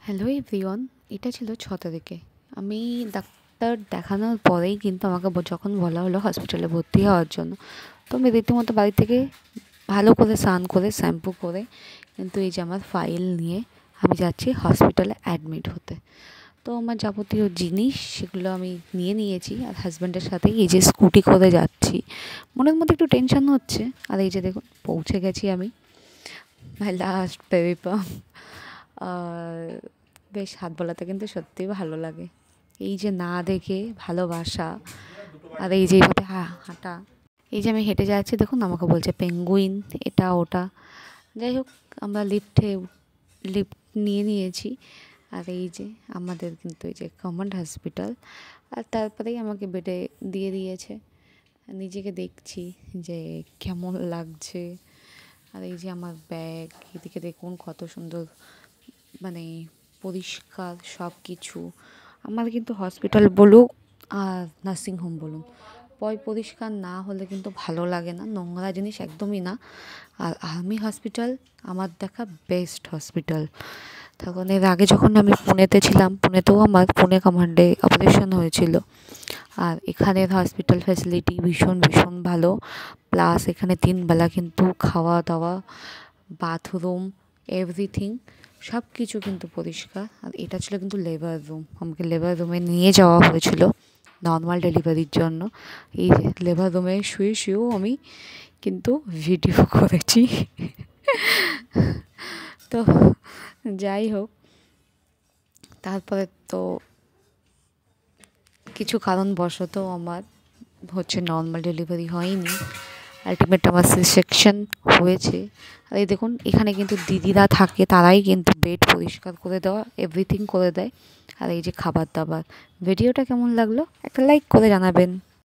Hello everyone, এটা ছিল 6 তারিখে। আমি ডাক্তার দেখানোর পরেই কিন্তু আমাকে যখন বলা হলো হসপিটালে ভর্তি হওয়ার জন্য, তো আমি রীতিমতো বাড়ি থেকে ভালো করে স্নান করে শ্যাম্পু করে কিন্তু এই যে আমার ফাইল নিয়ে আমি যাচ্ছি হসপিটালে অ্যাডমিট হতে। তো আমার যাবতীয় জিনিস সেগুলো আমি নিয়ে নিয়েছি, আর হাজব্যান্ডের সাথে এই যে স্কুটি করে যাচ্ছি। মনের মধ্যে একটু টেনশন হচ্ছে, আর এই যে দেখুন পৌঁছে গেছি আমি, মাই লাস্ট বেবি পাম্প। আর বেশ হাত বোলাতে কিন্তু সত্যিই ভালো লাগে। এই যে না দেখে ভালোবাসা, আর এই যে এইভাবে হাঁটা, এই যে আমি হেঁটে যাচ্ছি দেখুন, আমাকে বলছে পেঙ্গুইন এটা ওটা। যাই হোক, আমরা লিফট নিয়ে নিয়েছি। আর এই যে আমাদের কিন্তু এই যে গভর্নমেন্ট হসপিটাল, আর তারপরেই আমাকে বেডে দিয়ে দিয়েছে। নিজেকে দেখছি যে কেমন লাগছে। আর এই যে আমার ব্যাগ, এদিকে দেখুন কত সুন্দর, মানে পরিষ্কার সব কিছু। আমার কিন্তু হসপিটাল বলুক আর নার্সিংহোম বলুন, পরিষ্কার না হলে কিন্তু ভালো লাগে না, নোংরা জিনিস একদমই না। আর আর্মি হসপিটাল আমার দেখা বেস্ট হসপিটাল। তখন এর আগে যখন আমি পুনেতে ছিলাম, পুনেতেও আমার পুনে কমান্ডে অপারেশন হয়েছিল। আর এখানের হসপিটাল ফ্যাসিলিটি ভীষণ ভীষণ ভালো। প্লাস এখানে 3 বেলা কিন্তু খাওয়া দাওয়া, বাথরুম, এভরিথিং সব কিছু কিন্তু পরিষ্কার। আর এটা ছিল কিন্তু লেবার রুম, আমাকে লেবার রুমে নিয়ে যাওয়া হয়েছিল নর্মাল ডেলিভারির জন্য। এই লেবার রুমে শুয়েও আমি কিন্তু ভিডিও করেছি। তো যাই হোক, তারপরে তো কিছু কারণবশত আমার নর্মাল ডেলিভারি হয়নি, আলটিমেট আমার সেকশন হয়েছে। আর এই দেখুন এখানে কিন্তু দিদিরা থাকে, তারাই কিন্তু বেড পরিষ্কার করে দেওয়া, এভরিথিং করে দেয়। আর এই যে খাবার দাবার। ভিডিওটা কেমন লাগলো একটা লাইক করে জানাবেন।